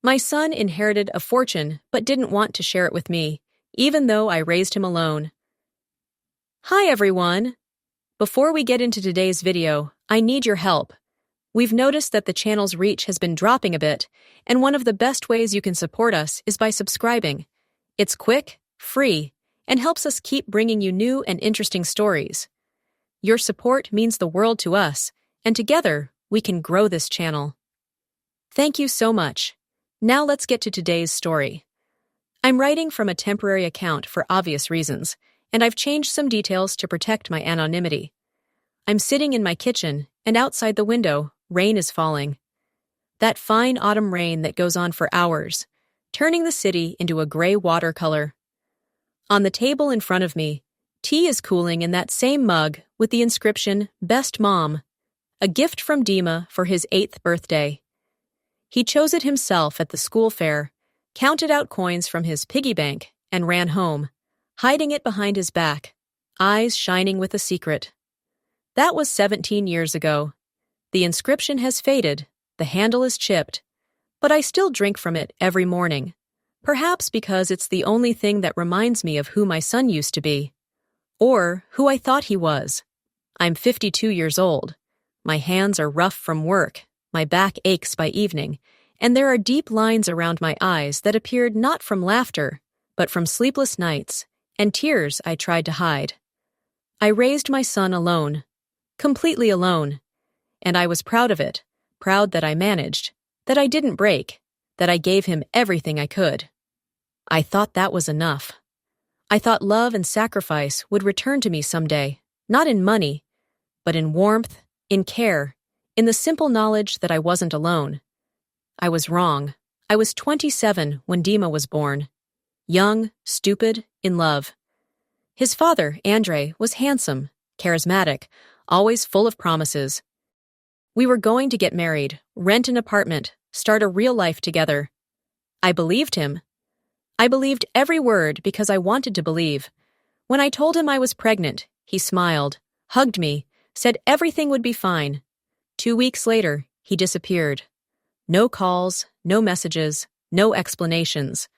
My son inherited a fortune but didn't want to share it with me, even though I raised him alone. Hi everyone! Before we get into today's video, I need your help. We've noticed that the channel's reach has been dropping a bit, and one of the best ways you can support us is by subscribing. It's quick, free, and helps us keep bringing you new and interesting stories. Your support means the world to us, and together we can grow this channel. Thank you so much. Now let's get to today's story. I'm writing from a temporary account for obvious reasons, and I've changed some details to protect my anonymity. I'm sitting in my kitchen, and outside the window, rain is falling. That fine autumn rain that goes on for hours, turning the city into a gray watercolor. On the table in front of me, tea is cooling in that same mug with the inscription, Best Mom, a gift from Dima for his 8th birthday. He chose it himself at the school fair, counted out coins from his piggy bank, and ran home, hiding it behind his back, eyes shining with a secret. That was 17 years ago. The inscription has faded, the handle is chipped, but I still drink from it every morning, perhaps because it's the only thing that reminds me of who my son used to be, or who I thought he was. I'm 52 years old. My hands are rough from work, my back aches by evening, and there are deep lines around my eyes that appeared not from laughter, but from sleepless nights and tears I tried to hide. I raised my son alone, completely alone, and I was proud of it, proud that I managed, that I didn't break, that I gave him everything I could. I thought that was enough. I thought love and sacrifice would return to me someday, not in money, but in warmth, in care, in the simple knowledge that I wasn't alone. I was wrong. I was 27 when Dima was born. Young, stupid, in love. His father, Andre, was handsome, charismatic, always full of promises. We were going to get married, rent an apartment, start a real life together. I believed him. I believed every word because I wanted to believe. When I told him I was pregnant, he smiled, hugged me, said everything would be fine. 2 weeks later, he disappeared. No calls, no messages, no explanations.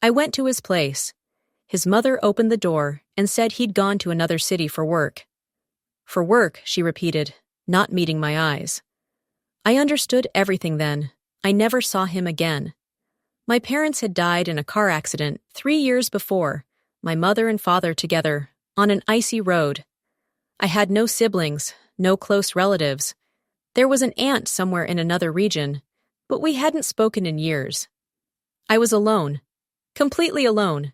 I went to his place. His mother opened the door and said he'd gone to another city for work. For work, she repeated, not meeting my eyes. I understood everything then. I never saw him again. My parents had died in a car accident 3 years before, my mother and father together, on an icy road. I had no siblings, no close relatives. There was an aunt somewhere in another region, but we hadn't spoken in years. I was alone, completely alone,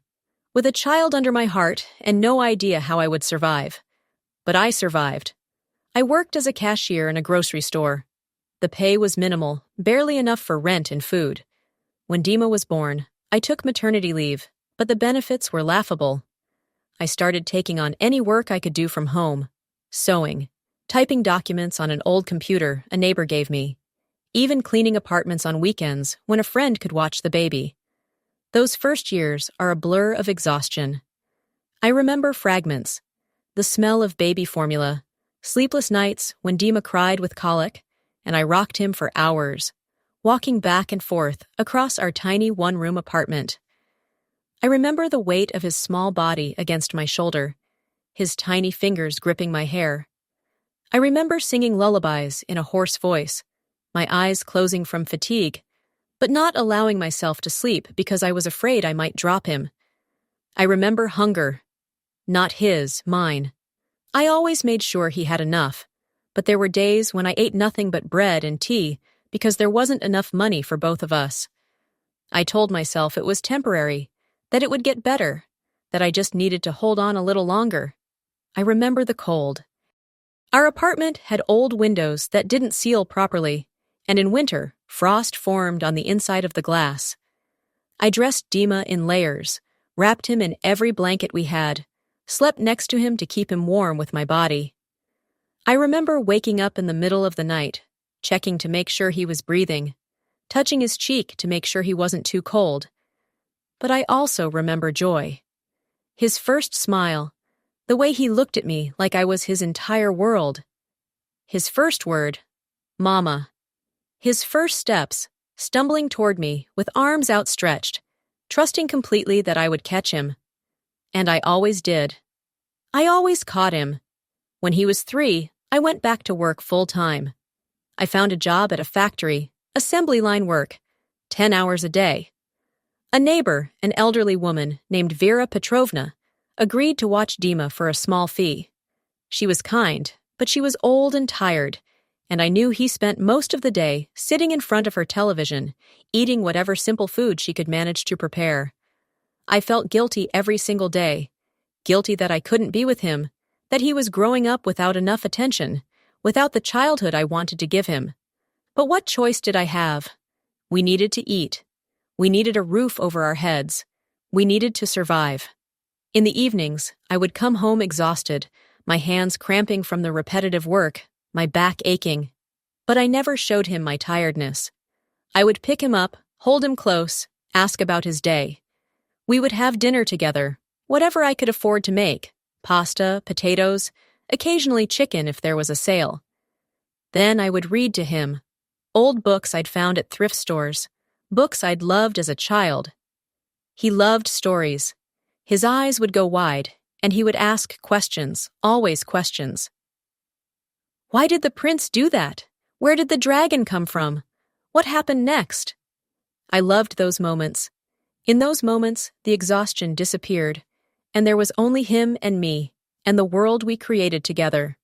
with a child under my heart and no idea how I would survive. But I survived. I worked as a cashier in a grocery store. The pay was minimal, barely enough for rent and food. When Dima was born, I took maternity leave, but the benefits were laughable. I started taking on any work I could do from home, sewing, typing documents on an old computer a neighbor gave me, even cleaning apartments on weekends when a friend could watch the baby. Those first years are a blur of exhaustion. I remember fragments, the smell of baby formula, sleepless nights when Dima cried with colic, and I rocked him for hours, walking back and forth across our tiny one-room apartment. I remember the weight of his small body against my shoulder, his tiny fingers gripping my hair. I remember singing lullabies in a hoarse voice, my eyes closing from fatigue, but not allowing myself to sleep because I was afraid I might drop him. I remember hunger. Not his, mine. I always made sure he had enough, but there were days when I ate nothing but bread and tea because there wasn't enough money for both of us. I told myself it was temporary, that it would get better, that I just needed to hold on a little longer. I remember the cold. Our apartment had old windows that didn't seal properly, and in winter, frost formed on the inside of the glass. I dressed Dima in layers, wrapped him in every blanket we had, slept next to him to keep him warm with my body. I remember waking up in the middle of the night, checking to make sure he was breathing, touching his cheek to make sure he wasn't too cold. But I also remember joy. His first smile, the way he looked at me like I was his entire world. His first word, Mama. His first steps, stumbling toward me with arms outstretched, trusting completely that I would catch him. And I always did. I always caught him. When he was 3, I went back to work full-time. I found a job at a factory, assembly line work, 10 hours a day. A neighbor, an elderly woman named Vera Petrovna, agreed to watch Dima for a small fee. She was kind, but she was old and tired, and I knew he spent most of the day sitting in front of her television, eating whatever simple food she could manage to prepare. I felt guilty every single day, guilty that I couldn't be with him, that he was growing up without enough attention, without the childhood I wanted to give him. But what choice did I have? We needed to eat. We needed a roof over our heads. We needed to survive. In the evenings, I would come home exhausted, my hands cramping from the repetitive work, my back aching. But I never showed him my tiredness. I would pick him up, hold him close, ask about his day. We would have dinner together, whatever I could afford to make, pasta, potatoes, occasionally chicken if there was a sale. Then I would read to him, old books I'd found at thrift stores, books I'd loved as a child. He loved stories. His eyes would go wide, and he would ask questions, always questions. Why did the prince do that? Where did the dragon come from? What happened next? I loved those moments. In those moments, the exhaustion disappeared, and there was only him and me, and the world we created together.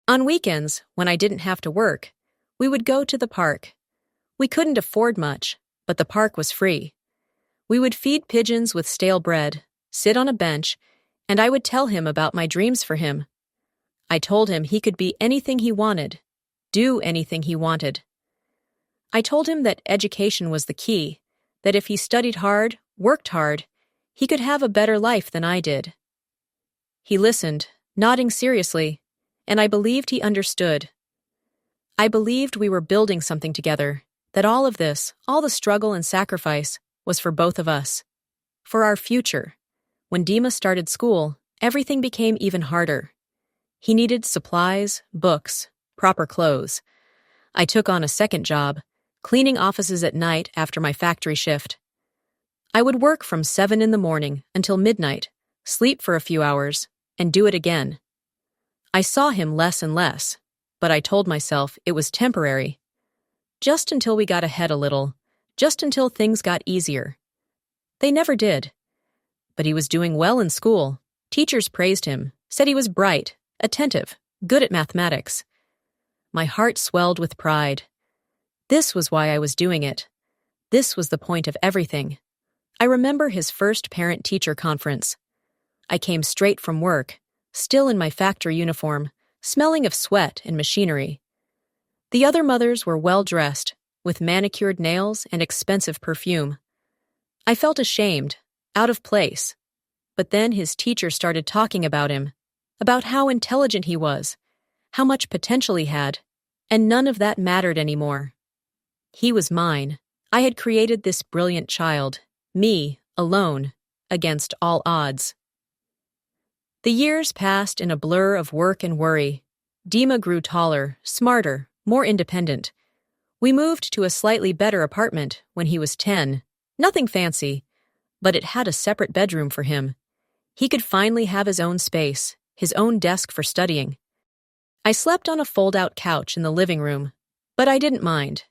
On weekends, when I didn't have to work, we would go to the park. We couldn't afford much, but the park was free. We would feed pigeons with stale bread, sit on a bench, and I would tell him about my dreams for him. I told him he could be anything he wanted, do anything he wanted. I told him that education was the key, that if he studied hard, worked hard, he could have a better life than I did. He listened, nodding seriously, and I believed he understood. I believed we were building something together, that all of this, all the struggle and sacrifice, was for both of us. For our future. When Dima started school, everything became even harder. He needed supplies, books, proper clothes. I took on a second job, cleaning offices at night after my factory shift. I would work from 7 in the morning until midnight, sleep for a few hours, and do it again. I saw him less and less, but I told myself it was temporary. Just until we got ahead a little, just until things got easier. They never did. But he was doing well in school. Teachers praised him, said he was bright, attentive, good at mathematics. My heart swelled with pride. This was why I was doing it. This was the point of everything. I remember his first parent-teacher conference. I came straight from work, still in my factory uniform, smelling of sweat and machinery. The other mothers were well-dressed, with manicured nails and expensive perfume. I felt ashamed, out of place. But then his teacher started talking about him, about how intelligent he was, how much potential he had, and none of that mattered anymore. He was mine. I had created this brilliant child, me, alone, against all odds. The years passed in a blur of work and worry. Dima grew taller, smarter, more independent. We moved to a slightly better apartment when he was 10. Nothing fancy, but it had a separate bedroom for him. He could finally have his own space, his own desk for studying. I slept on a fold-out couch in the living room, but I didn't mind.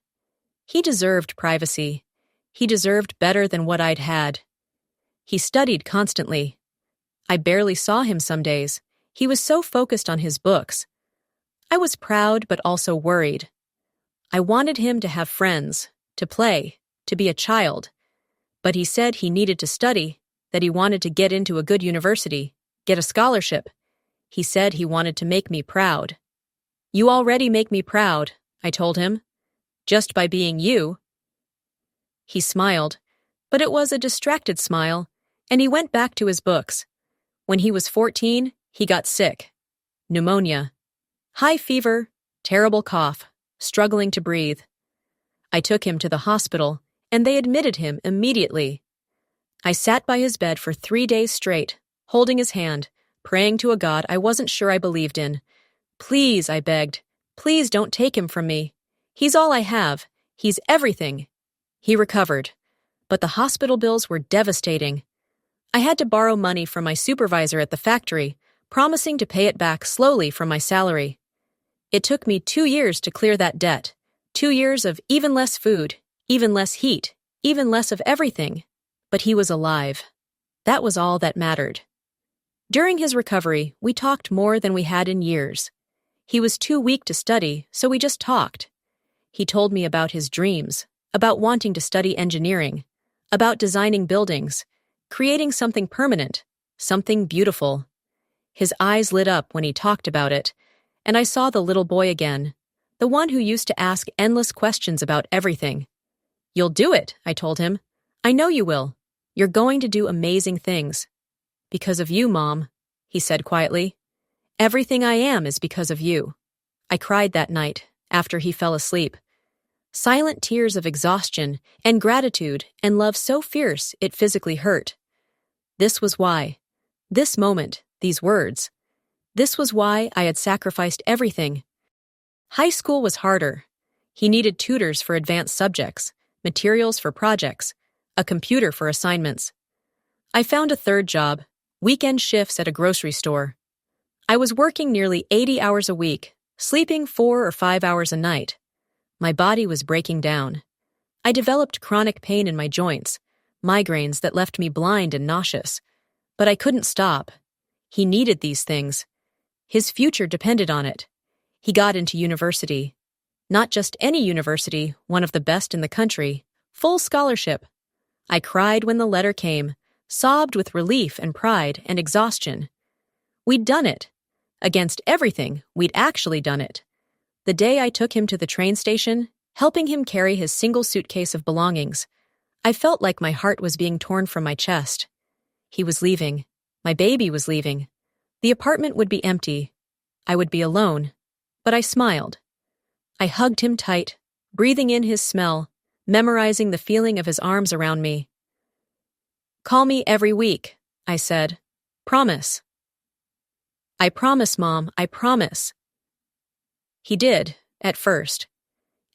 He deserved privacy. He deserved better than what I'd had. He studied constantly. I barely saw him some days. He was so focused on his books. I was proud but also worried. I wanted him to have friends, to play, to be a child. But he said he needed to study, that he wanted to get into a good university, get a scholarship. He said he wanted to make me proud. You already make me proud, I told him. Just by being you. He smiled, but it was a distracted smile, and he went back to his books. When he was 14, he got sick. Pneumonia. High fever, terrible cough, struggling to breathe. I took him to the hospital, and they admitted him immediately. I sat by his bed for 3 days straight, holding his hand, praying to a God I wasn't sure I believed in. Please, I begged, please don't take him from me. He's all I have. He's everything. He recovered, but the hospital bills were devastating. I had to borrow money from my supervisor at the factory, promising to pay it back slowly from my salary. It took me 2 years to clear that debt, 2 years of even less food, even less heat, even less of everything. But he was alive. That was all that mattered. During his recovery, we talked more than we had in years. He was too weak to study, so we just talked. He told me about his dreams, about wanting to study engineering, about designing buildings, creating something permanent, something beautiful. His eyes lit up when he talked about it, and I saw the little boy again, the one who used to ask endless questions about everything. "You'll do it," I told him. "I know you will. You're going to do amazing things." "Because of you, Mom," he said quietly. "Everything I am is because of you." I cried that night, after he fell asleep. Silent tears of exhaustion and gratitude and love so fierce it physically hurt. This was why. This moment, these words. This was why I had sacrificed everything. High school was harder. He needed tutors for advanced subjects, materials for projects, a computer for assignments. I found a third job, weekend shifts at a grocery store. I was working nearly 80 hours a week, sleeping 4 or 5 hours a night. My body was breaking down. I developed chronic pain in my joints, migraines that left me blind and nauseous. But I couldn't stop. He needed these things. His future depended on it. He got into university. Not just any university, one of the best in the country, full scholarship. I cried when the letter came, sobbed with relief and pride and exhaustion. We'd done it. Against everything, we'd actually done it. The day I took him to the train station, helping him carry his single suitcase of belongings, I felt like my heart was being torn from my chest. He was leaving. My baby was leaving. The apartment would be empty. I would be alone. But I smiled. I hugged him tight, breathing in his smell, memorizing the feeling of his arms around me. "Call me every week," I said. "Promise." "I promise, Mom, I promise." He did, at first.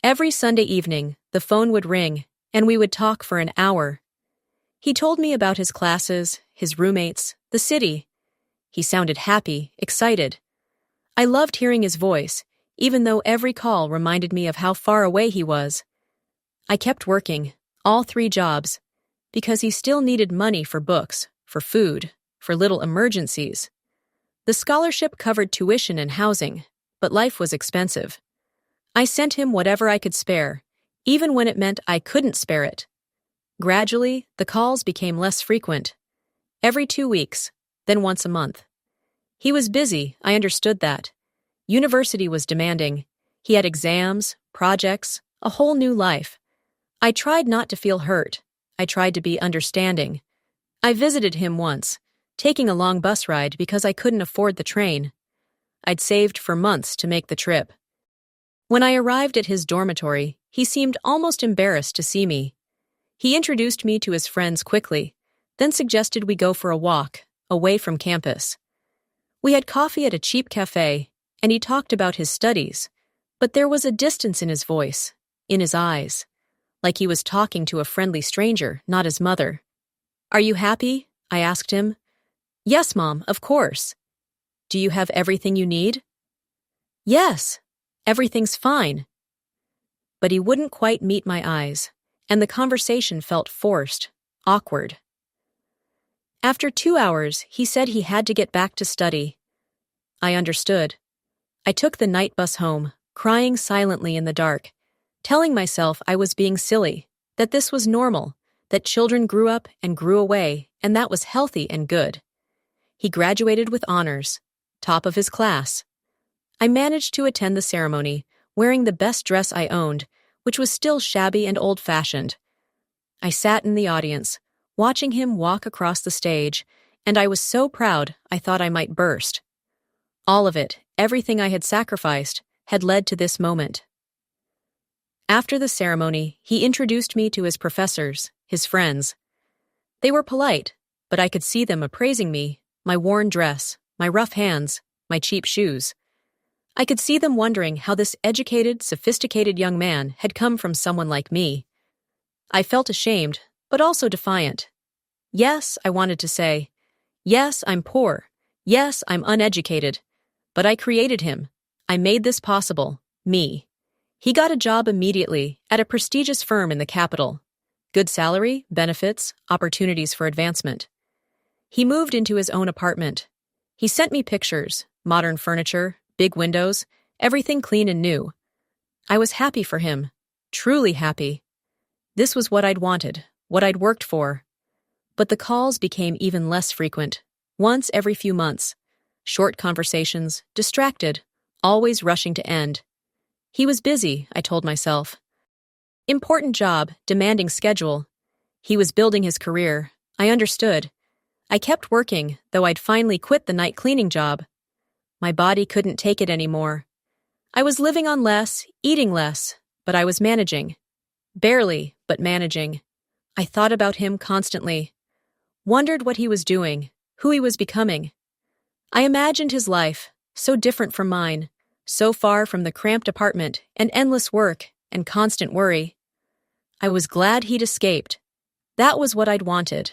Every Sunday evening, the phone would ring, and we would talk for an hour. He told me about his classes, his roommates, the city. He sounded happy, excited. I loved hearing his voice, even though every call reminded me of how far away he was. I kept working, all 3 jobs, because he still needed money for books, for food, for little emergencies. The scholarship covered tuition and housing, but life was expensive. I sent him whatever I could spare, even when it meant I couldn't spare it. Gradually, the calls became less frequent. Every 2 weeks, then once a month. He was busy, I understood that. University was demanding. He had exams, projects, a whole new life. I tried not to feel hurt. I tried to be understanding. I visited him once, taking a long bus ride because I couldn't afford the train. I'd saved for months to make the trip. When I arrived at his dormitory, he seemed almost embarrassed to see me. He introduced me to his friends quickly, then suggested we go for a walk, away from campus. We had coffee at a cheap cafe, and he talked about his studies, but there was a distance in his voice, in his eyes, like he was talking to a friendly stranger, not his mother. "Are you happy?" I asked him. "Yes, Mom, of course." "Do you have everything you need?" "Yes, everything's fine." But he wouldn't quite meet my eyes, and the conversation felt forced, awkward. After 2 hours, he said he had to get back to study. I understood. I took the night bus home, crying silently in the dark, telling myself I was being silly, that this was normal, that children grew up and grew away, and that was healthy and good. He graduated with honors, top of his class. I managed to attend the ceremony, wearing the best dress I owned, which was still shabby and old-fashioned. I sat in the audience, watching him walk across the stage, and I was so proud I thought I might burst. All of it, everything I had sacrificed, had led to this moment. After the ceremony, he introduced me to his professors, his friends. They were polite, but I could see them appraising me, my worn dress, my rough hands, my cheap shoes. I could see them wondering how this educated, sophisticated young man had come from someone like me. I felt ashamed, but also defiant. Yes, I wanted to say. Yes, I'm poor. Yes, I'm uneducated. But I created him. I made this possible. Me. He got a job immediately at a prestigious firm in the capital. Good salary, benefits, opportunities for advancement. He moved into his own apartment. He sent me pictures, modern furniture, big windows, everything clean and new. I was happy for him. Truly happy. This was what I'd wanted, what I'd worked for. But the calls became even less frequent, once every few months. Short conversations, distracted, always rushing to end. He was busy, I told myself. Important job, demanding schedule. He was building his career. I understood. I kept working, though I'd finally quit the night cleaning job. My body couldn't take it anymore. I was living on less, eating less, but I was managing. Barely, but managing. I thought about him constantly. Wondered what he was doing, who he was becoming. I imagined his life, so different from mine, so far from the cramped apartment and endless work and constant worry. I was glad he'd escaped. That was what I'd wanted.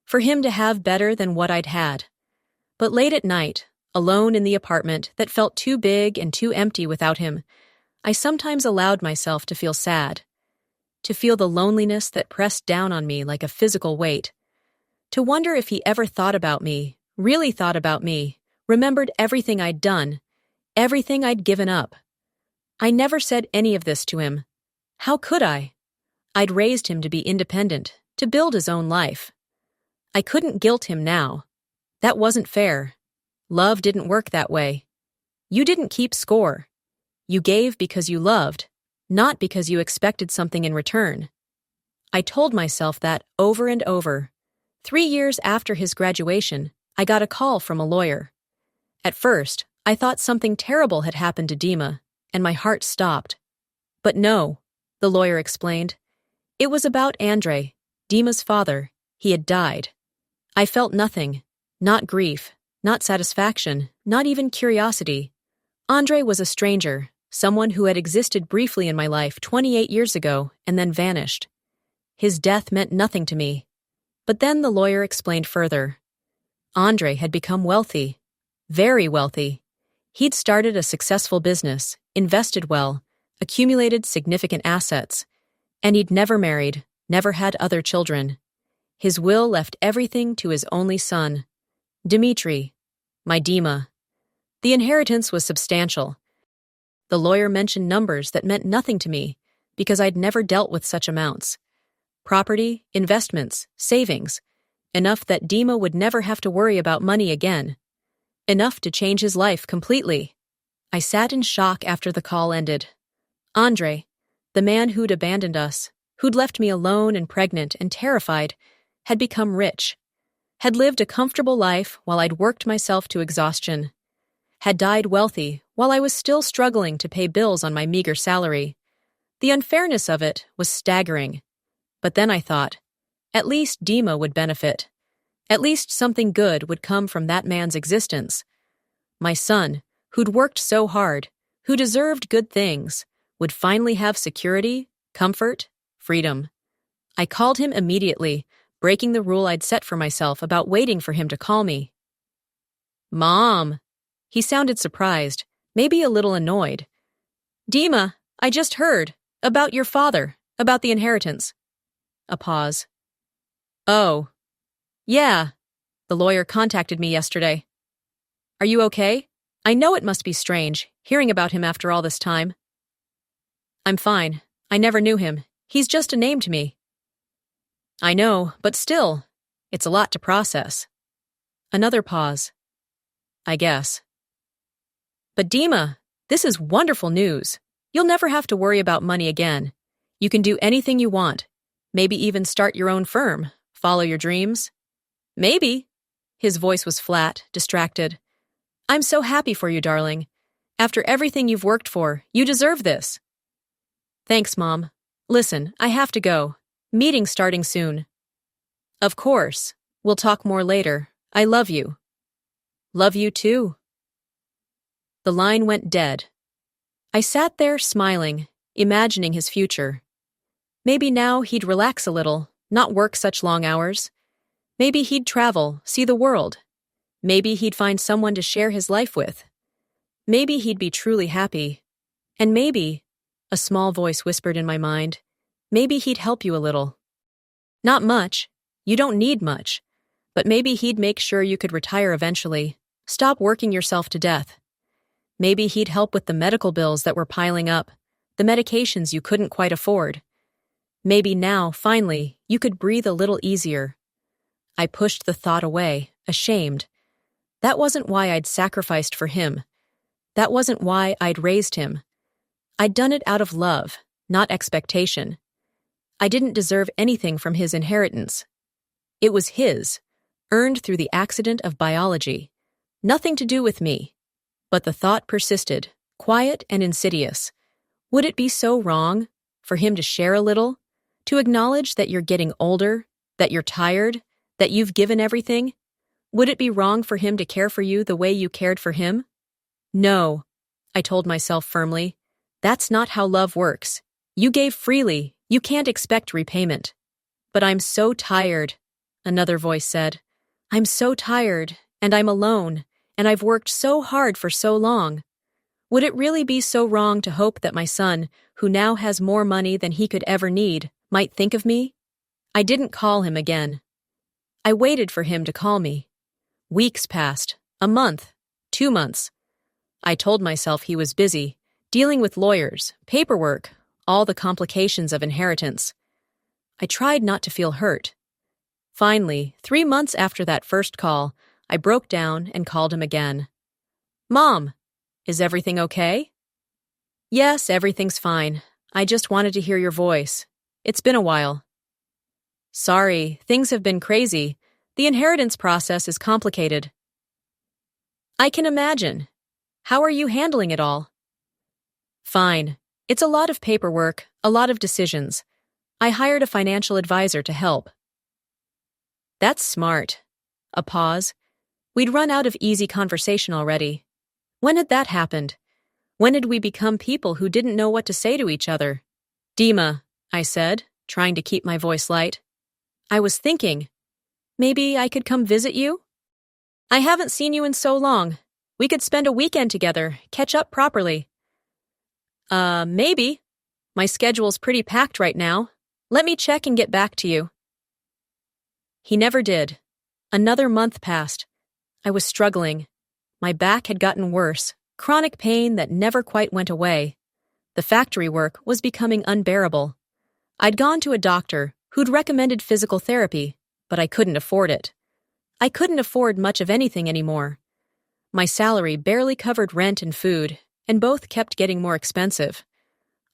For him to have better than what I'd had. But late at night, alone in the apartment that felt too big and too empty without him, I sometimes allowed myself to feel sad. To feel the loneliness that pressed down on me like a physical weight. To wonder if he ever thought about me, really thought about me, remembered everything I'd done, everything I'd given up. I never said any of this to him. How could I? I'd raised him to be independent, to build his own life. I couldn't guilt him now. That wasn't fair. Love didn't work that way. You didn't keep score. You gave because you loved, not because you expected something in return. I told myself that over and over. 3 years after his graduation, I got a call from a lawyer. At first, I thought something terrible had happened to Dima, and my heart stopped. But no, the lawyer explained. It was about Andre, Dima's father. He had died. I felt nothing, not grief, not satisfaction, not even curiosity. Andre was a stranger, someone who had existed briefly in my life 28 years ago and then vanished. His death meant nothing to me. But then the lawyer explained further. Andre had become wealthy, very wealthy. He'd started a successful business, invested well, accumulated significant assets, and he'd never married, never had other children. His will left everything to his only son, Dimitri, my Dima. The inheritance was substantial. The lawyer mentioned numbers that meant nothing to me because I'd never dealt with such amounts. Property, investments, savings. Enough that Dima would never have to worry about money again. Enough to change his life completely. I sat in shock after the call ended. Andre, the man who'd abandoned us, who'd left me alone and pregnant and terrified, had become rich. Had lived a comfortable life while I'd worked myself to exhaustion. Had died wealthy while I was still struggling to pay bills on my meager salary. The unfairness of it was staggering. But then I thought, at least Dima would benefit. At least something good would come from that man's existence. My son, who'd worked so hard, who deserved good things, would finally have security, comfort, freedom. I called him immediately, breaking the rule I'd set for myself about waiting for him to call me. Mom! He sounded surprised, maybe a little annoyed. Dima, I just heard. About your father, about the inheritance. A pause. Oh. Yeah. The lawyer contacted me yesterday. Are you okay? I know it must be strange, hearing about him after all this time. I'm fine. I never knew him. He's just a name to me. I know, but still, it's a lot to process. Another pause. I guess. But Dima, this is wonderful news. You'll never have to worry about money again. You can do anything you want. Maybe even start your own firm, follow your dreams. Maybe. His voice was flat, distracted. I'm so happy for you, darling. After everything you've worked for, you deserve this. Thanks, Mom. Listen, I have to go. Meeting starting soon. Of course. We'll talk more later. I love you. Love you too. The line went dead. I sat there smiling, imagining his future. Maybe now he'd relax a little, not work such long hours. Maybe he'd travel, see the world. Maybe he'd find someone to share his life with. Maybe he'd be truly happy. And maybe, a small voice whispered in my mind, maybe he'd help you a little. Not much. You don't need much. But maybe he'd make sure you could retire eventually. Stop working yourself to death. Maybe he'd help with the medical bills that were piling up, the medications you couldn't quite afford. Maybe now, finally, you could breathe a little easier. I pushed the thought away, ashamed. That wasn't why I'd sacrificed for him. That wasn't why I'd raised him. I'd done it out of love, not expectation. I didn't deserve anything from his inheritance. It was his, earned through the accident of biology. Nothing to do with me. But the thought persisted, quiet and insidious. Would it be so wrong for him to share a little? To acknowledge that you're getting older, that you're tired, that you've given everything? Would it be wrong for him to care for you the way you cared for him? No, I told myself firmly. That's not how love works. You gave freely. You can't expect repayment. But I'm so tired, another voice said. I'm so tired, and I'm alone, and I've worked so hard for so long. Would it really be so wrong to hope that my son, who now has more money than he could ever need, might think of me? I didn't call him again. I waited for him to call me. Weeks passed, a month, 2 months. I told myself he was busy, dealing with lawyers, paperwork, all the complications of inheritance. I tried not to feel hurt. Finally, 3 months after that first call, I broke down and called him again. Mom, is everything okay? Yes, everything's fine. I just wanted to hear your voice. It's been a while. Sorry, things have been crazy. The inheritance process is complicated. I can imagine. How are you handling it all? Fine. It's a lot of paperwork, a lot of decisions. I hired a financial advisor to help. That's smart. A pause. We'd run out of easy conversation already. When had that happened? When had we become people who didn't know what to say to each other? Dima, I said, trying to keep my voice light. I was thinking, maybe I could come visit you? I haven't seen you in so long. We could spend a weekend together, catch up properly. Maybe. My schedule's pretty packed right now. Let me check and get back to you. He never did. Another month passed. I was struggling. My back had gotten worse, chronic pain that never quite went away. The factory work was becoming unbearable. I'd gone to a doctor who'd recommended physical therapy, but I couldn't afford it. I couldn't afford much of anything anymore. My salary barely covered rent and food, and both kept getting more expensive.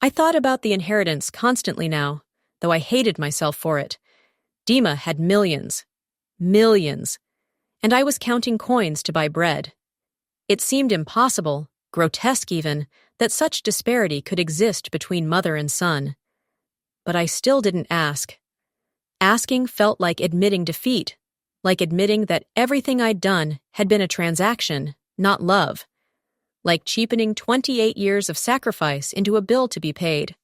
I thought about the inheritance constantly now, though I hated myself for it. Dima had millions. Millions. And I was counting coins to buy bread. It seemed impossible, grotesque even, that such disparity could exist between mother and son. But I still didn't ask. Asking felt like admitting defeat, like admitting that everything I'd done had been a transaction, not love. Like cheapening 28 years of sacrifice into a bill to be paid.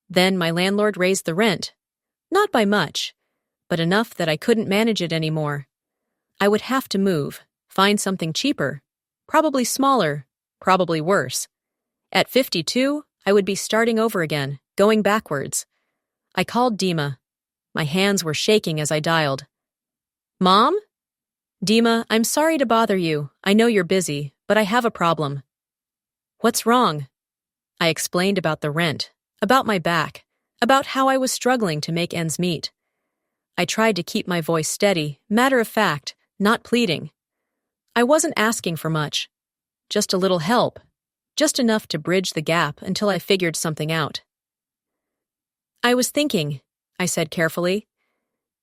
Then my landlord raised the rent. Not by much, but enough that I couldn't manage it anymore. I would have to move, find something cheaper, probably smaller, probably worse. At 52, I would be starting over again, going backwards. I called Dima. My hands were shaking as I dialed. Mom? Dima, I'm sorry to bother you. I know you're busy, but I have a problem. What's wrong? I explained about the rent, about my back, about how I was struggling to make ends meet. I tried to keep my voice steady, matter of fact, not pleading. I wasn't asking for much. Just a little help. Just enough to bridge the gap until I figured something out. I was thinking, I said carefully,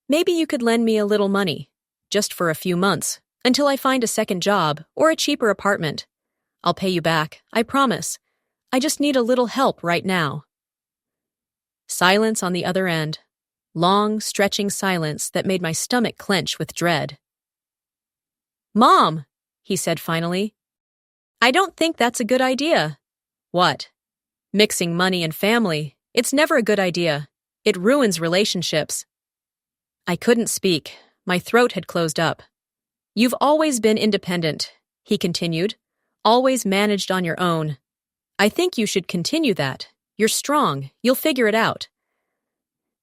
maybe you could lend me a little money, just for a few months, until I find a second job or a cheaper apartment. I'll pay you back, I promise. I just need a little help right now. Silence on the other end. Long, stretching silence that made my stomach clench with dread. Mom, he said finally. I don't think that's a good idea. What? Mixing money and family. It's never a good idea. It ruins relationships. I couldn't speak. My throat had closed up. You've always been independent, he continued. Always managed on your own. I think you should continue that. You're strong. You'll figure it out.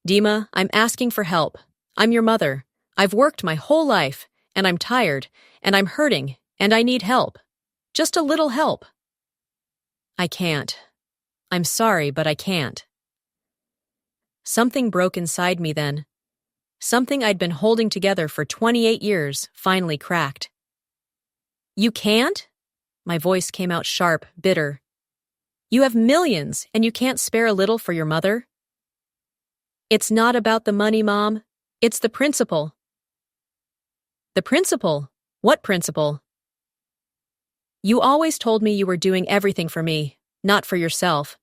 Dima, I'm asking for help. I'm your mother. I've worked my whole life, and I'm tired, and I'm hurting, and I need help. Just a little help. I can't. I'm sorry, but I can't. Something broke inside me then. Something I'd been holding together for 28 years finally cracked. You can't? My voice came out sharp, bitter. You have millions, and you can't spare a little for your mother? It's not about the money, Mom. It's the principle. The principle? What principle? You always told me you were doing everything for me, not for yourself,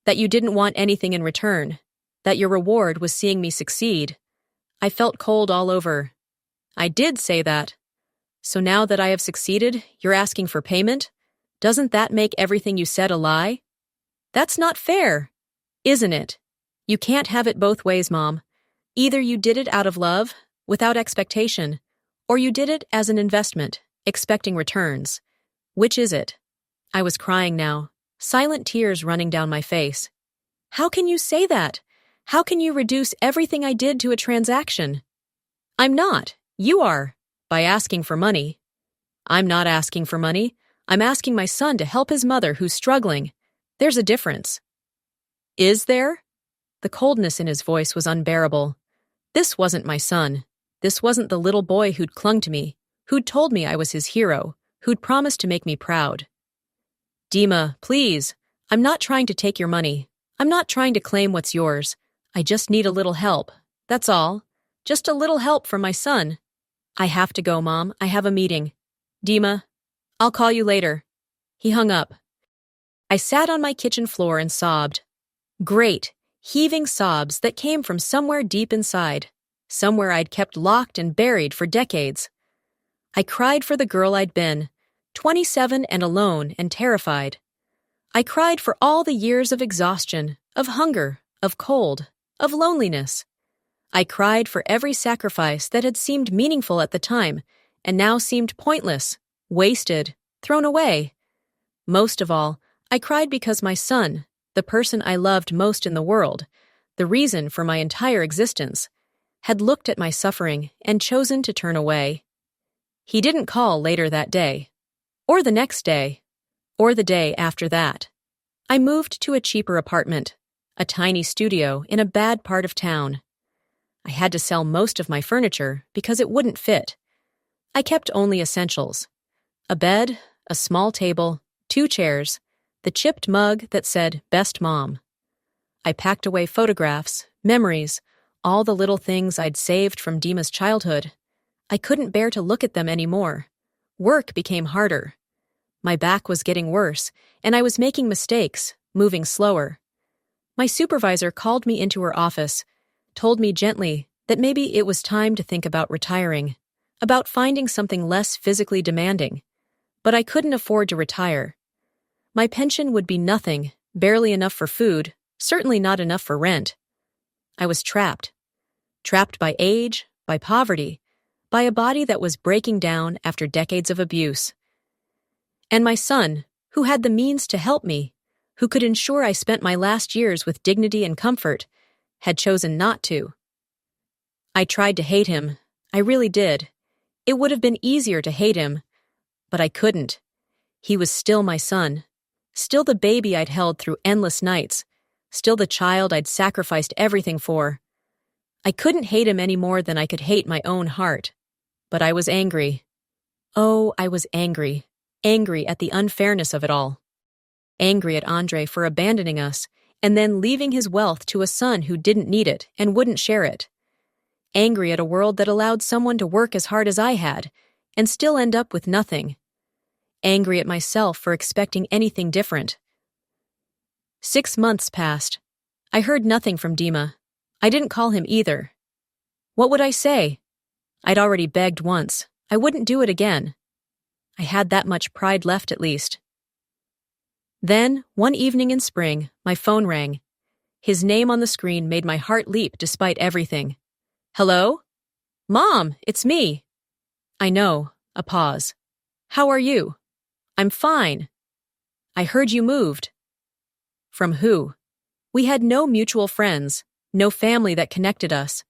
that you didn't want anything in return, that your reward was seeing me succeed. I felt cold all over. I did say that. So now that I have succeeded, you're asking for payment? Doesn't that make everything you said a lie? That's not fair, isn't it? You can't have it both ways, Mom. Either you did it out of love, without expectation, or you did it as an investment, expecting returns. Which is it? I was crying now, silent tears running down my face. How can you say that? How can you reduce everything I did to a transaction? I'm not. You are, by asking for money. I'm not asking for money. I'm asking my son to help his mother who's struggling. There's a difference. Is there? The coldness in his voice was unbearable. This wasn't my son. This wasn't the little boy who'd clung to me, who'd told me I was his hero, who'd promised to make me proud. Dima, please. I'm not trying to take your money. I'm not trying to claim what's yours. I just need a little help. That's all. Just a little help from my son. I have to go, Mom. I have a meeting. Dima, I'll call you later. He hung up. I sat on my kitchen floor and sobbed. Great, heaving sobs that came from somewhere deep inside, somewhere I'd kept locked and buried for decades. I cried for the girl I'd been, 27 and alone and terrified. I cried for all the years of exhaustion, of hunger, of cold, of loneliness. I cried for every sacrifice that had seemed meaningful at the time and now seemed pointless, wasted, thrown away. Most of all, I cried because my son, the person I loved most in the world, the reason for my entire existence, had looked at my suffering and chosen to turn away. He didn't call later that day, or the next day, or the day after that. I moved to a cheaper apartment, a tiny studio in a bad part of town. I had to sell most of my furniture because it wouldn't fit. I kept only essentials: a bed, a small table, 2 chairs, the chipped mug that said, "Best Mom." I packed away photographs, memories, all the little things I'd saved from Dima's childhood. I couldn't bear to look at them anymore. Work became harder. My back was getting worse, and I was making mistakes, moving slower. My supervisor called me into her office, told me gently that maybe it was time to think about retiring, about finding something less physically demanding. But I couldn't afford to retire. My pension would be nothing, barely enough for food, certainly not enough for rent. I was trapped. Trapped by age, by poverty, by a body that was breaking down after decades of abuse. And my son, who had the means to help me, who could ensure I spent my last years with dignity and comfort, had chosen not to. I tried to hate him. I really did. It would have been easier to hate him, but I couldn't. He was still my son, still the baby I'd held through endless nights, still the child I'd sacrificed everything for. I couldn't hate him any more than I could hate my own heart. But I was angry. Oh, I was angry. Angry at the unfairness of it all. Angry at Andre for abandoning us and then leaving his wealth to a son who didn't need it and wouldn't share it. Angry at a world that allowed someone to work as hard as I had and still end up with nothing. Angry at myself for expecting anything different. 6 months passed. I heard nothing from Dima. I didn't call him either. What would I say? I'd already begged once. I wouldn't do it again. I had that much pride left at least. Then, one evening in spring, my phone rang. His name on the screen made my heart leap despite everything. Hello? Mom, it's me. I know. A pause. How are you? I'm fine. I heard you moved. From who? We had no mutual friends, no family that connected us.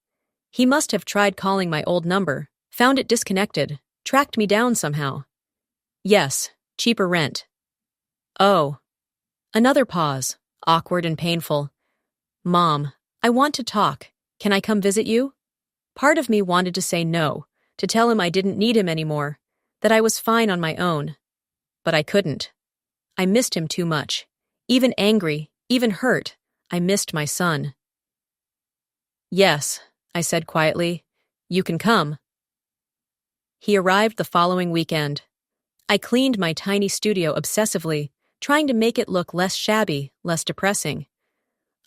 He must have tried calling my old number, found it disconnected, tracked me down somehow. Yes, cheaper rent. Oh. Another pause, awkward and painful. Mom, I want to talk. Can I come visit you? Part of me wanted to say no, to tell him I didn't need him anymore, that I was fine on my own. But I couldn't. I missed him too much. Even angry, even hurt, I missed my son. Yes, I said quietly. You can come. He arrived the following weekend. I cleaned my tiny studio obsessively, trying to make it look less shabby, less depressing.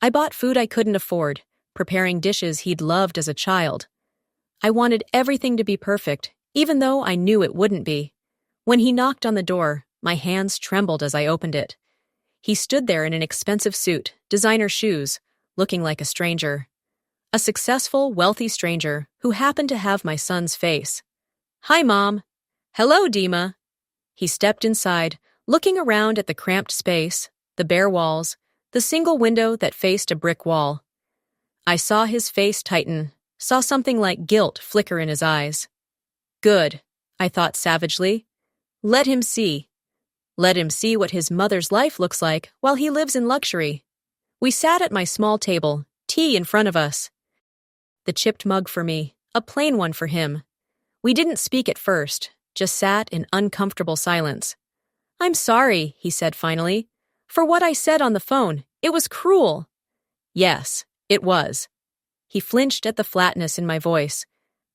I bought food I couldn't afford, preparing dishes he'd loved as a child. I wanted everything to be perfect, even though I knew it wouldn't be. When he knocked on the door, my hands trembled as I opened it. He stood there in an expensive suit, designer shoes, looking like a stranger. A successful, wealthy stranger who happened to have my son's face. Hi, Mom. Hello, Dima. He stepped inside, looking around at the cramped space, the bare walls, the single window that faced a brick wall. I saw his face tighten, saw something like guilt flicker in his eyes. Good, I thought savagely. Let him see. Let him see what his mother's life looks like while he lives in luxury. We sat at my small table, tea in front of us. The chipped mug for me, a plain one for him. We didn't speak at first, just sat in uncomfortable silence. I'm sorry, he said finally. For what I said on the phone, it was cruel. Yes, it was. He flinched at the flatness in my voice.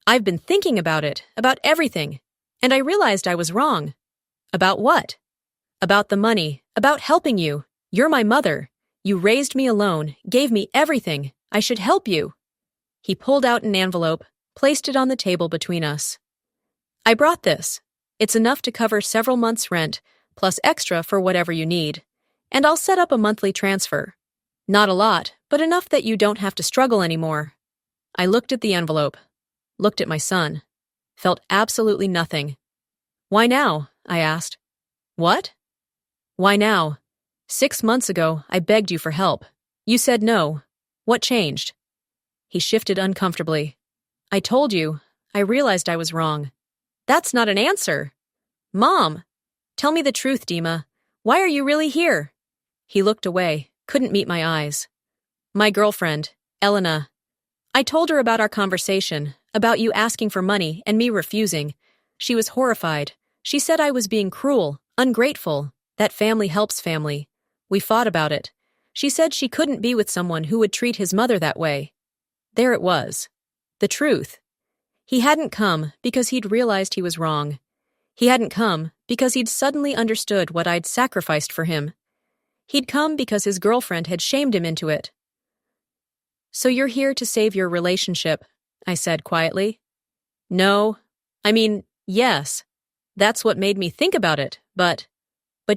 I've been thinking about it, about everything, and I realized I was wrong. About what? About the money, about helping you. You're my mother. You raised me alone, gave me everything. I should help you. He pulled out an envelope, placed it on the table between us. I brought this. It's enough to cover several months' rent, plus extra for whatever you need. And I'll set up a monthly transfer. Not a lot, but enough that you don't have to struggle anymore. I looked at the envelope, looked at my son, felt absolutely nothing. Why now? I asked. What? Why now? 6 months ago, I begged you for help. You said no. What changed? He shifted uncomfortably. I told you. I realized I was wrong. That's not an answer. Mom, tell me the truth, Dima. Why are you really here? He looked away, couldn't meet my eyes. My girlfriend, Elena. I told her about our conversation, about you asking for money and me refusing. She was horrified. She said I was being cruel, ungrateful, that family helps family. We fought about it. She said she couldn't be with someone who would treat his mother that way. There it was. The truth. He hadn't come because he'd realized he was wrong. He hadn't come because he'd suddenly understood what I'd sacrificed for him. He'd come because his girlfriend had shamed him into it. So you're here to save your relationship, I said quietly. No. I mean, yes. That's what made me think about it, but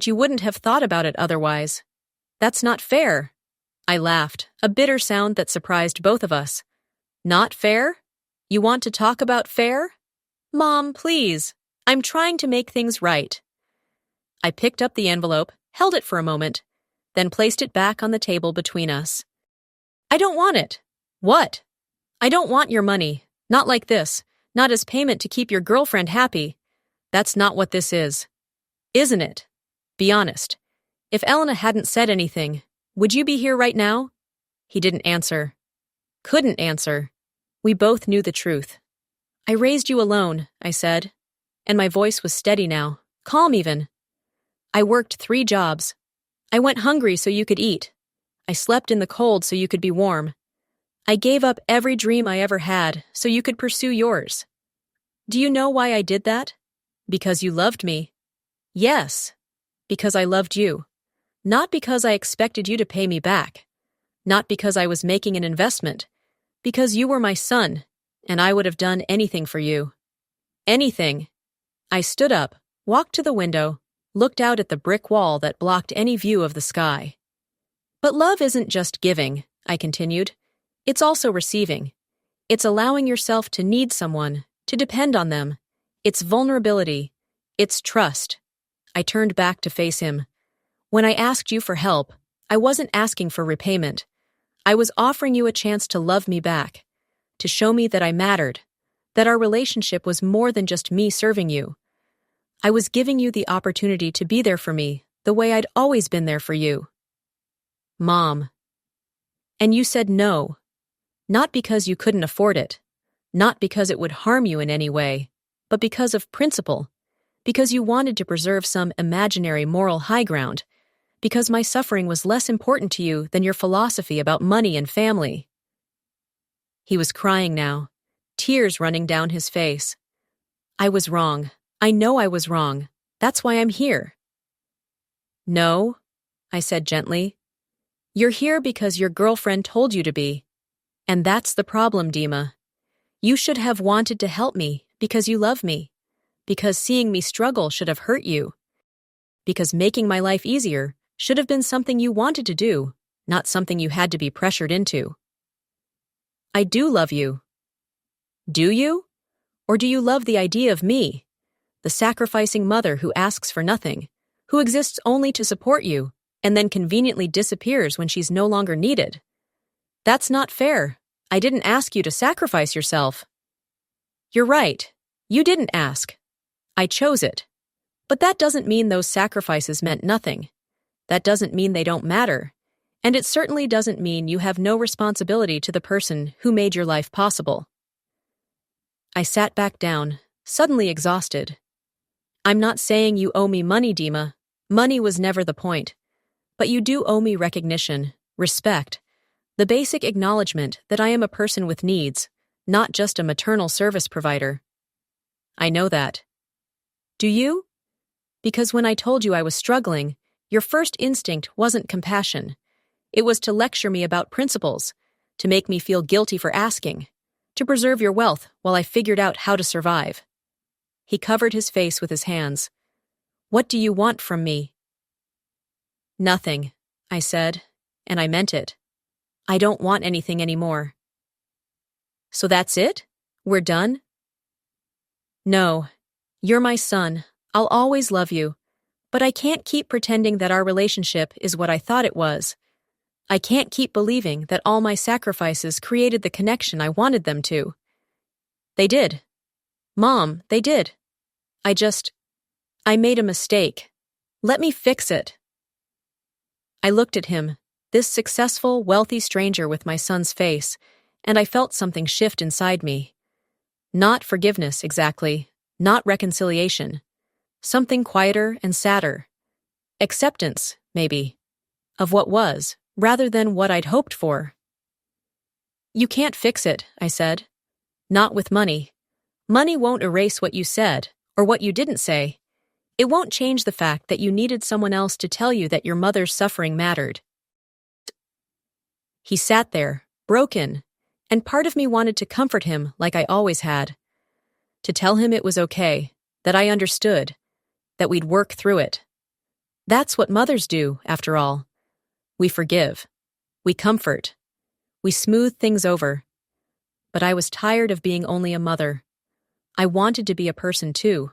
you wouldn't have thought about it otherwise. That's not fair. I laughed, a bitter sound that surprised both of us. Not fair? You want to talk about fair? Mom, please. I'm trying to make things right. I picked up the envelope, held it for a moment, then placed it back on the table between us. I don't want it. What? I don't want your money. Not like this. Not as payment to keep your girlfriend happy. That's not what this is. Isn't it? Be honest. If Elena hadn't said anything, would you be here right now? He didn't answer. Couldn't answer. We both knew the truth. I raised you alone, I said, and my voice was steady now, calm even. I worked 3 jobs. I went hungry so you could eat. I slept in the cold so you could be warm. I gave up every dream I ever had so you could pursue yours. Do you know why I did that? Because you loved me. Yes, because I loved you. Not because I expected you to pay me back. Not because I was making an investment. Because you were my son, and I would have done anything for you. Anything. I stood up, walked to the window, looked out at the brick wall that blocked any view of the sky. But love isn't just giving, I continued. It's also receiving. It's allowing yourself to need someone, to depend on them. It's vulnerability. It's trust. I turned back to face him. When I asked you for help, I wasn't asking for repayment. I was offering you a chance to love me back, to show me that I mattered, that our relationship was more than just me serving you. I was giving you the opportunity to be there for me, the way I'd always been there for you. Mom. And you said no. Not because you couldn't afford it, not because it would harm you in any way, but because of principle, because you wanted to preserve some imaginary moral high ground, because my suffering was less important to you than your philosophy about money and family. He was crying now, tears running down his face. I was wrong. I know I was wrong. That's why I'm here. No, I said gently. You're here because your girlfriend told you to be. And that's the problem, Dima. You should have wanted to help me because you love me, because seeing me struggle should have hurt you, because making my life easier should have been something you wanted to do, not something you had to be pressured into. I do love you. Do you? Or do you love the idea of me, the sacrificing mother who asks for nothing, who exists only to support you, and then conveniently disappears when she's no longer needed? That's not fair. I didn't ask you to sacrifice yourself. You're right. You didn't ask. I chose it. But that doesn't mean those sacrifices meant nothing. That doesn't mean they don't matter. And it certainly doesn't mean you have no responsibility to the person who made your life possible. I sat back down, suddenly exhausted. I'm not saying you owe me money, Dima. Money was never the point. But you do owe me recognition, respect, the basic acknowledgement that I am a person with needs, not just a maternal service provider. I know that. Do you? Because when I told you I was struggling, your first instinct wasn't compassion. It was to lecture me about principles, to make me feel guilty for asking, to preserve your wealth while I figured out how to survive. He covered his face with his hands. What do you want from me? Nothing, I said, and I meant it. I don't want anything anymore. So that's it? We're done? No. You're my son. I'll always love you. But I can't keep pretending that our relationship is what I thought it was. I can't keep believing that all my sacrifices created the connection I wanted them to. They did. Mom, they did. I made a mistake. Let me fix it. I looked at him, this successful, wealthy stranger with my son's face, and I felt something shift inside me. Not forgiveness, exactly. Not reconciliation. Something quieter and sadder. Acceptance, maybe, of what was, rather than what I'd hoped for. You can't fix it, I said. Not with money. Money won't erase what you said, or what you didn't say. It won't change the fact that you needed someone else to tell you that your mother's suffering mattered. He sat there, broken, and part of me wanted to comfort him like I always had. To tell him it was okay, that I understood, that we'd work through it. That's what mothers do, after all. We forgive. We comfort. We smooth things over. But I was tired of being only a mother. I wanted to be a person too.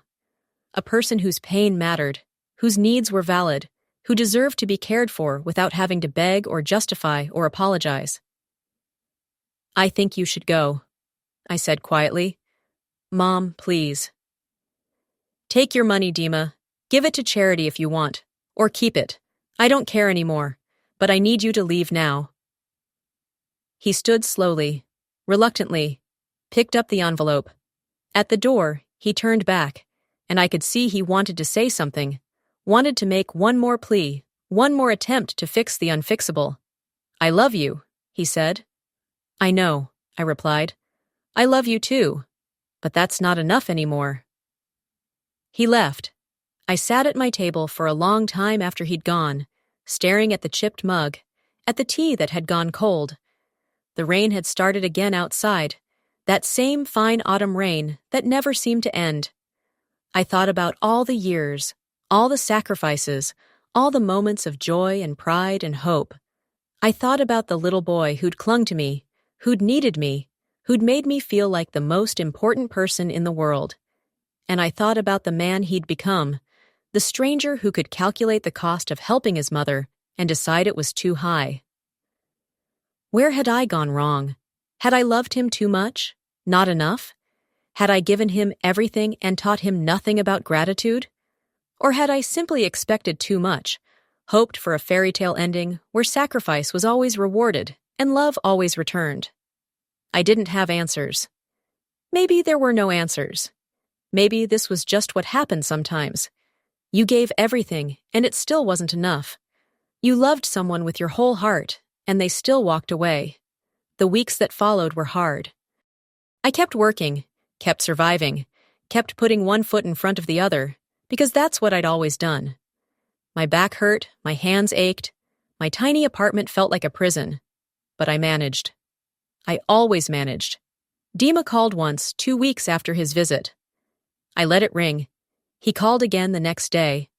A person whose pain mattered, whose needs were valid, who deserved to be cared for without having to beg or justify or apologize. I think you should go, I said quietly. Mom, please. Take your money, Dima. Give it to charity if you want. Or keep it. I don't care anymore. But I need you to leave now. He stood slowly, reluctantly, picked up the envelope. At the door, he turned back, and I could see he wanted to say something, wanted to make one more plea, one more attempt to fix the unfixable. I love you, he said. I know, I replied. I love you too. But that's not enough anymore. He left. I sat at my table for a long time after he'd gone, staring at the chipped mug, at the tea that had gone cold. The rain had started again outside, that same fine autumn rain that never seemed to end. I thought about all the years, all the sacrifices, all the moments of joy and pride and hope. I thought about the little boy who'd clung to me, who'd needed me, who'd made me feel like the most important person in the world. And I thought about the man he'd become, the stranger who could calculate the cost of helping his mother and decide it was too high. Where had I gone wrong? Had I loved him too much? Not enough? Had I given him everything and taught him nothing about gratitude? Or had I simply expected too much, hoped for a fairy tale ending where sacrifice was always rewarded and love always returned? I didn't have answers. Maybe there were no answers. Maybe this was just what happened sometimes. You gave everything, and it still wasn't enough. You loved someone with your whole heart, and they still walked away. The weeks that followed were hard. I kept working, kept surviving, kept putting one foot in front of the other, because that's what I'd always done. My back hurt, my hands ached, my tiny apartment felt like a prison. But I managed. I always managed. Dima called once, 2 weeks after his visit. I let it ring. He called again the next day,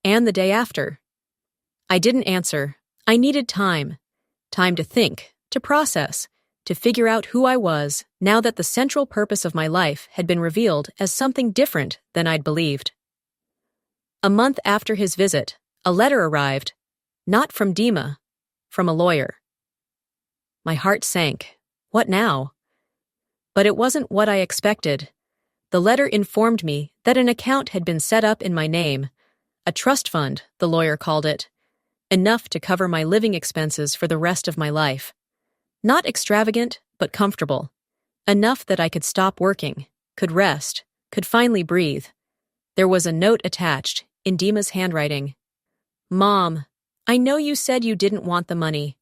and the day after. I didn't answer. I needed time. Time to think, to process, to figure out who I was now that the central purpose of my life had been revealed as something different than I'd believed. A month after his visit, a letter arrived, not from Dima, from a lawyer. My heart sank. What now? But it wasn't what I expected. The letter informed me that an account had been set up in my name, a trust fund, the lawyer called it, enough to cover my living expenses for the rest of my life. Not extravagant, but comfortable. Enough that I could stop working, could rest, could finally breathe. There was a note attached, in Dima's handwriting. Mom, I know you said you didn't want the money.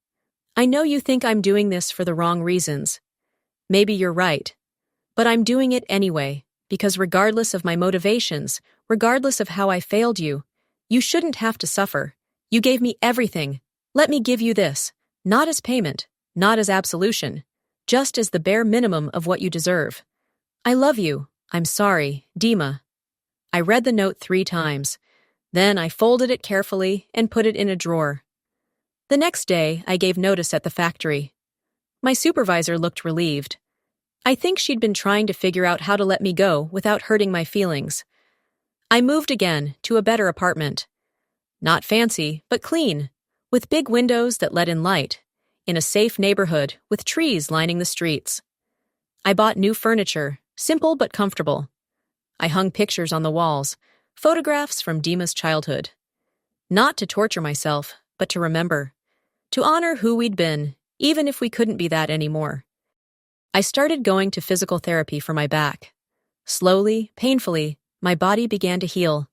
I know you think I'm doing this for the wrong reasons. Maybe you're right. But I'm doing it anyway, because regardless of my motivations, regardless of how I failed you, you shouldn't have to suffer. You gave me everything. Let me give you this, not as payment, not as absolution, just as the bare minimum of what you deserve. I love you. I'm sorry, Dima. I read the note 3 times. Then I folded it carefully and put it in a drawer. The next day, I gave notice at the factory. My supervisor looked relieved. I think she'd been trying to figure out how to let me go without hurting my feelings. I moved again to a better apartment. Not fancy, but clean, with big windows that let in light, in a safe neighborhood with trees lining the streets. I bought new furniture, simple but comfortable. I hung pictures on the walls, photographs from Dima's childhood. Not to torture myself, but to remember. To honor who we'd been, even if we couldn't be that anymore. I started going to physical therapy for my back. Slowly, painfully, my body began to heal.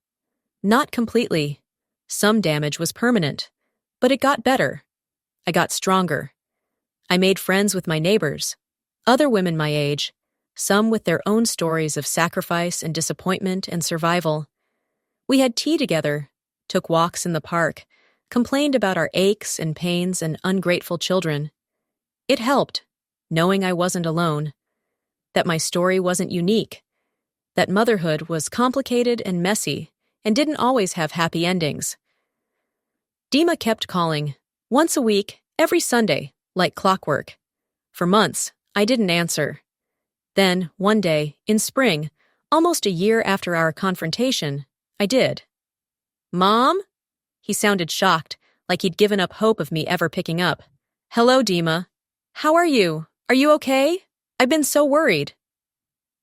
Not completely. Some damage was permanent, but it got better. I got stronger. I made friends with my neighbors, other women my age, some with their own stories of sacrifice and disappointment and survival. We had tea together, took walks in the park, complained about our aches and pains and ungrateful children. It helped, knowing I wasn't alone, that my story wasn't unique, that motherhood was complicated and messy and didn't always have happy endings. Dima kept calling, once a week, every Sunday, like clockwork. For months, I didn't answer. Then, one day, in spring, almost a year after our confrontation, I did. Mom? He sounded shocked, like he'd given up hope of me ever picking up. Hello, Dima. How are you? Are you okay? I've been so worried.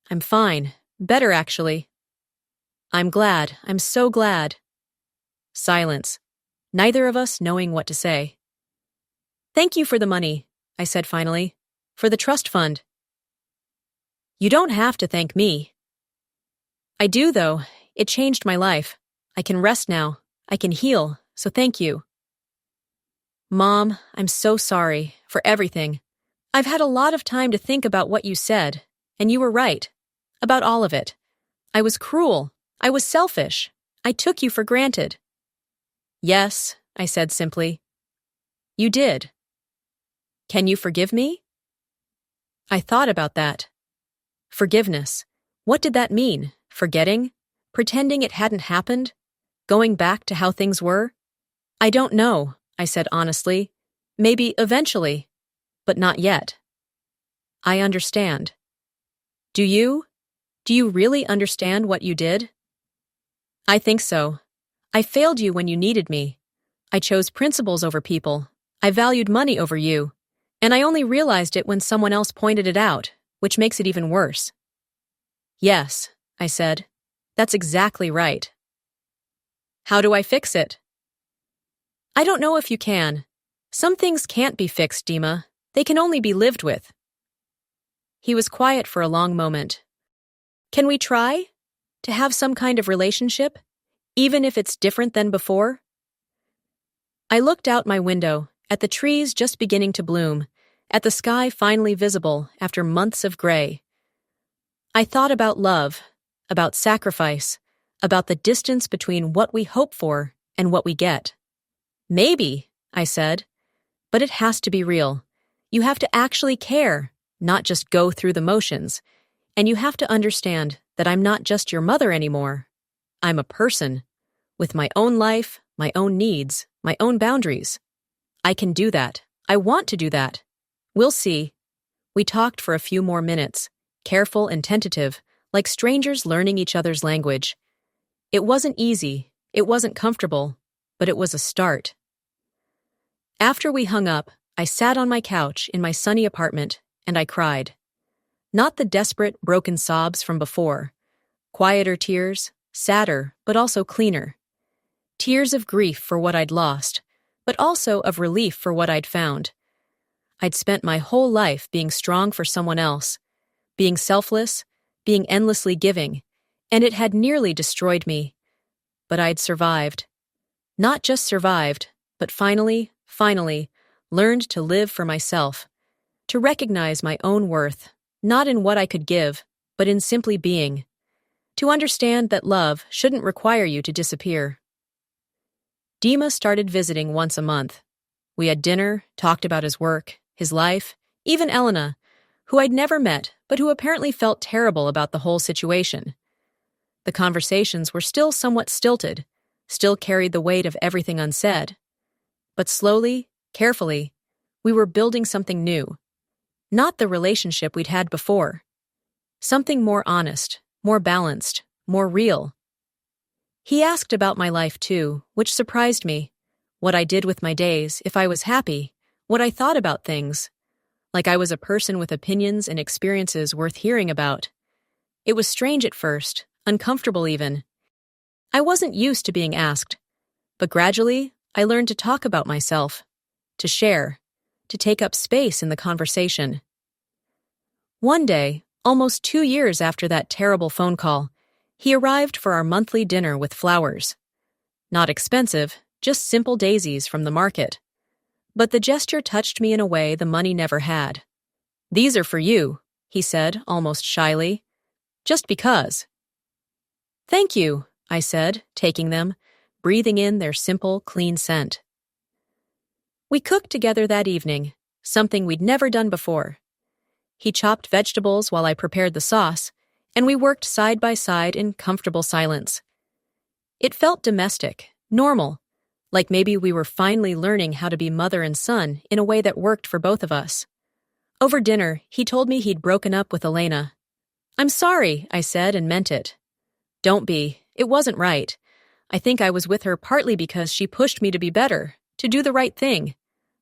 I'm fine. Better, actually. I'm glad. I'm so glad. Silence. Neither of us knowing what to say. Thank you for the money, I said finally. For the trust fund. You don't have to thank me. I do, though. It changed my life. I can rest now. I can heal, so thank you. Mom, I'm so sorry for everything. I've had a lot of time to think about what you said, and you were right. About all of it. I was cruel. I was selfish. I took you for granted. Yes, I said simply. You did. Can you forgive me? I thought about that. Forgiveness. What did that mean? Forgetting? Pretending it hadn't happened? Going back to how things were? I don't know, I said honestly. Maybe eventually, but not yet. I understand. Do you? Do you really understand what you did? I think so. I failed you when you needed me. I chose principles over people. I valued money over you. And I only realized it when someone else pointed it out, which makes it even worse. Yes, I said. That's exactly right. How do I fix it? I don't know if you can. Some things can't be fixed, Dima. They can only be lived with. He was quiet for a long moment. Can we try to have some kind of relationship, even if it's different than before? I looked out my window, at the trees just beginning to bloom, at the sky finally visible after months of gray. I thought about love, about sacrifice, about the distance between what we hope for and what we get. Maybe, I said, but it has to be real. You have to actually care, not just go through the motions. And you have to understand that I'm not just your mother anymore. I'm a person, with my own life, my own needs, my own boundaries. I can do that. I want to do that. We'll see. We talked for a few more minutes, careful and tentative, like strangers learning each other's language. It wasn't easy, it wasn't comfortable, but it was a start. After we hung up, I sat on my couch in my sunny apartment and I cried. Not the desperate, broken sobs from before. Quieter tears, sadder, but also cleaner. Tears of grief for what I'd lost, but also of relief for what I'd found. I'd spent my whole life being strong for someone else, being selfless, being endlessly giving, and it had nearly destroyed me. But I'd survived. Not just survived, but finally, learned to live for myself, to recognize my own worth, not in what I could give, but in simply being, to understand that love shouldn't require you to disappear. Dima started visiting once a month. We had dinner, talked about his work, his life, even Elena, who I'd never met but who apparently felt terrible about the whole situation. The conversations were still somewhat stilted, still carried the weight of everything unsaid. But slowly, carefully, we were building something new. Not the relationship we'd had before. Something more honest, more balanced, more real. He asked about my life too, which surprised me. What I did with my days, if I was happy, what I thought about things. Like I was a person with opinions and experiences worth hearing about. It was strange at first, uncomfortable even. I wasn't used to being asked. But gradually, I learned to talk about myself, to share, to take up space in the conversation. One day, almost 2 years after that terrible phone call, he arrived for our monthly dinner with flowers. Not expensive, just simple daisies from the market. But the gesture touched me in a way the money never had. "These are for you," he said, almost shyly. "Just because." "Thank you," I said, taking them, breathing in their simple, clean scent. We cooked together that evening, something we'd never done before. He chopped vegetables while I prepared the sauce, and we worked side by side in comfortable silence. It felt domestic, normal, like maybe we were finally learning how to be mother and son in a way that worked for both of us. Over dinner, he told me he'd broken up with Elena. "I'm sorry," I said, and meant it. "Don't be. It wasn't right. I think I was with her partly because she pushed me to be better, to do the right thing.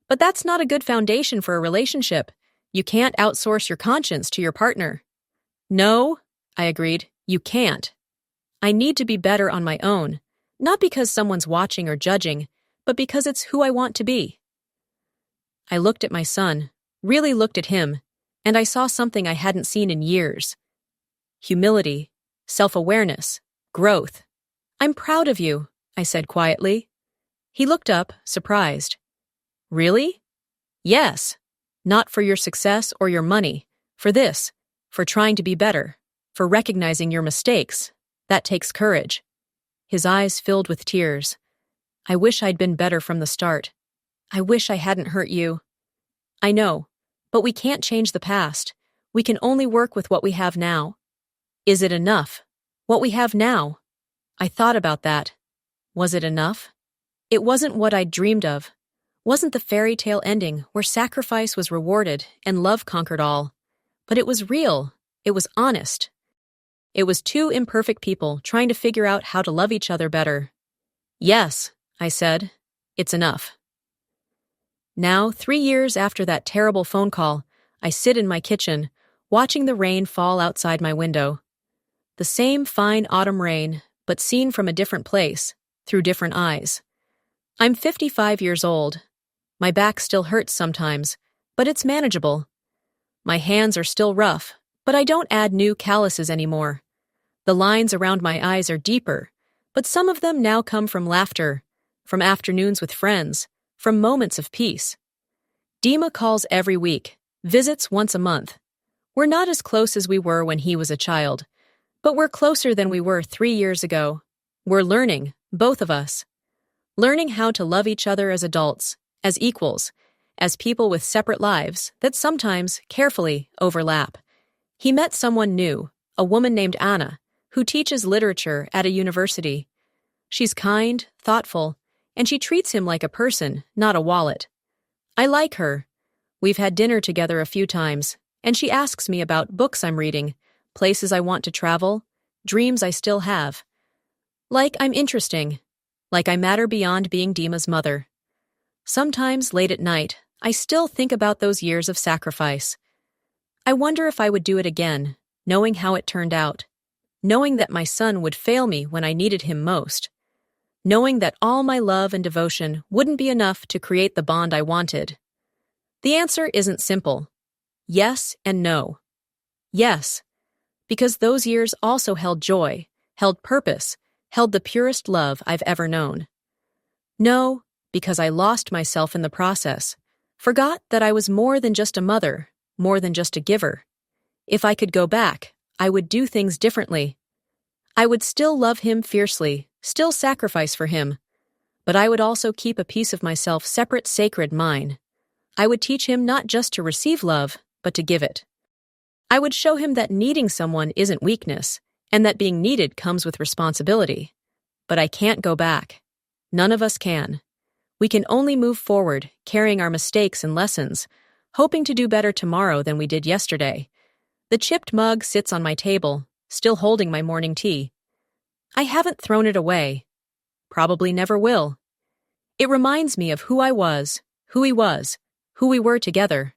But that's not a good foundation for a relationship. You can't outsource your conscience to your partner." "No," I agreed, "you can't. I need to be better on my own, not because someone's watching or judging, but because it's who I want to be." I looked at my son, really looked at him, and I saw something I hadn't seen in years. Humility, self-awareness, growth. "I'm proud of you," I said quietly. He looked up, surprised. "Really?" "Yes. Not for your success or your money. For this. For trying to be better. For recognizing your mistakes. That takes courage." His eyes filled with tears. "I wish I'd been better from the start. I wish I hadn't hurt you." "I know. But we can't change the past. We can only work with what we have now." "Is it enough? What we have now?" I thought about that. Was it enough? It wasn't what I'd dreamed of. wasn't the fairy tale ending where sacrifice was rewarded and love conquered all. But it was real. It was honest. It was two imperfect people trying to figure out how to love each other better. Yes, I said, it's enough. Now, 3 years after that terrible phone call, I sit in my kitchen, watching the rain fall outside my window. The same fine autumn rain, but seen from a different place, through different eyes. I'm 55 years old. My back still hurts sometimes, but it's manageable. My hands are still rough, but I don't add new calluses anymore. The lines around my eyes are deeper, but some of them now come from laughter, from afternoons with friends, from moments of peace. Dima calls every week, visits once a month. We're not as close as we were when he was a child, but we're closer than we were 3 years ago. We're learning, both of us. Learning how to love each other as adults, as equals, as people with separate lives that sometimes, carefully, overlap. He met someone new, a woman named Anna, who teaches literature at a university. She's kind, thoughtful, and she treats him like a person, not a wallet. I like her. We've had dinner together a few times, and she asks me about books I'm reading, places I want to travel, dreams I still have. Like I'm interesting. Like I matter beyond being Dima's mother. Sometimes, late at night, I still think about those years of sacrifice. I wonder if I would do it again, knowing how it turned out. Knowing that my son would fail me when I needed him most. Knowing that all my love and devotion wouldn't be enough to create the bond I wanted. The answer isn't simple. Yes and no. Yes, because those years also held joy, held purpose, held the purest love I've ever known. No, because I lost myself in the process, forgot that I was more than just a mother, more than just a giver. If I could go back, I would do things differently. I would still love him fiercely, still sacrifice for him, but I would also keep a piece of myself separate, sacred, mine. I would teach him not just to receive love, but to give it. I would show him that needing someone isn't weakness, and that being needed comes with responsibility. But I can't go back. None of us can. We can only move forward, carrying our mistakes and lessons, hoping to do better tomorrow than we did yesterday. The chipped mug sits on my table, still holding my morning tea. I haven't thrown it away. Probably never will. It reminds me of who I was, who he was, who we were together.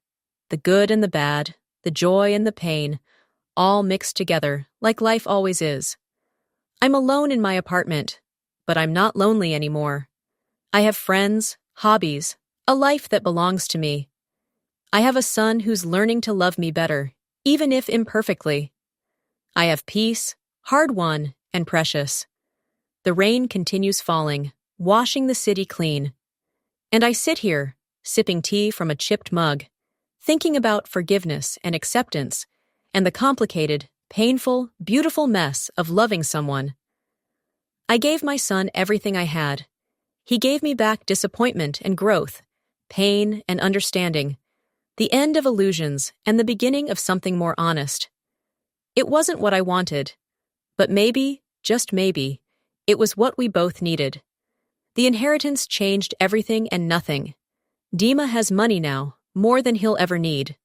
The good and the bad, the joy and the pain, all mixed together, like life always is. I'm alone in my apartment, but I'm not lonely anymore. I have friends, hobbies, a life that belongs to me. I have a son who's learning to love me better, even if imperfectly. I have peace, hard-won and precious. The rain continues falling, washing the city clean. And I sit here, sipping tea from a chipped mug, thinking about forgiveness and acceptance, and the complicated, painful, beautiful mess of loving someone. I gave my son everything I had. He gave me back disappointment and growth, pain and understanding, the end of illusions and the beginning of something more honest. It wasn't what I wanted, but maybe, just maybe, it was what we both needed. The inheritance changed everything and nothing. Dima has money now, more than he'll ever need.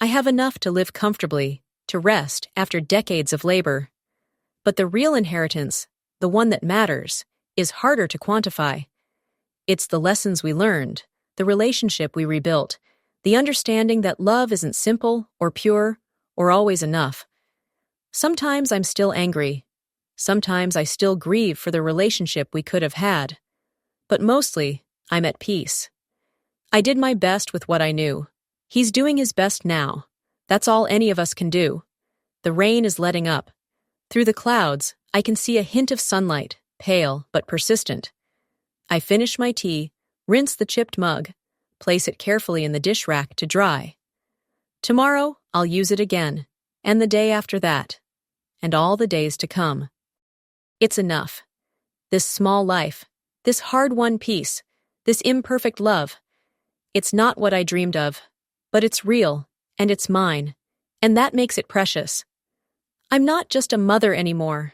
I have enough to live comfortably, to rest after decades of labor. But the real inheritance, the one that matters, is harder to quantify. It's the lessons we learned, the relationship we rebuilt, the understanding that love isn't simple or pure or always enough. Sometimes I'm still angry. Sometimes I still grieve for the relationship we could have had. But mostly, I'm at peace. I did my best with what I knew. He's doing his best now. That's all any of us can do. The rain is letting up. Through the clouds, I can see a hint of sunlight, pale but persistent. I finish my tea, rinse the chipped mug, place it carefully in the dish rack to dry. Tomorrow, I'll use it again, and the day after that, and all the days to come. It's enough. This small life, this hard-won peace, this imperfect love. It's not what I dreamed of, but it's real, and it's mine, and that makes it precious. I'm not just a mother anymore.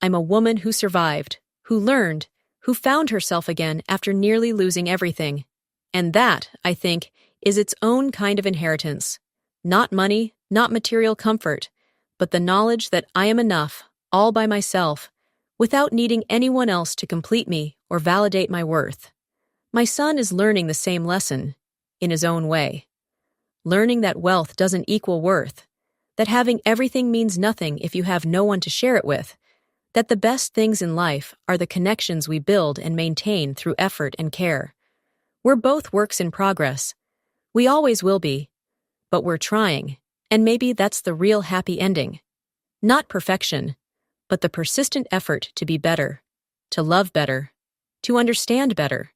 I'm a woman who survived, who learned, who found herself again after nearly losing everything. And that, I think, is its own kind of inheritance. Not money, not material comfort, but the knowledge that I am enough, all by myself, without needing anyone else to complete me or validate my worth. My son is learning the same lesson, in his own way. Learning that wealth doesn't equal worth, that having everything means nothing if you have no one to share it with, that the best things in life are the connections we build and maintain through effort and care. We're both works in progress. We always will be. But we're trying, and maybe that's the real happy ending. Not perfection, but the persistent effort to be better, to love better, to understand better.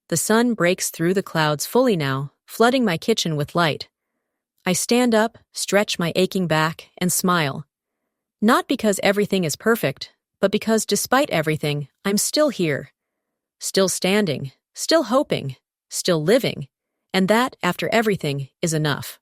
The sun breaks through the clouds fully now, flooding my kitchen with light. I stand up, stretch my aching back, and smile. Not because everything is perfect, but because despite everything, I'm still here. Still standing, still hoping, still living, and that, after everything, is enough.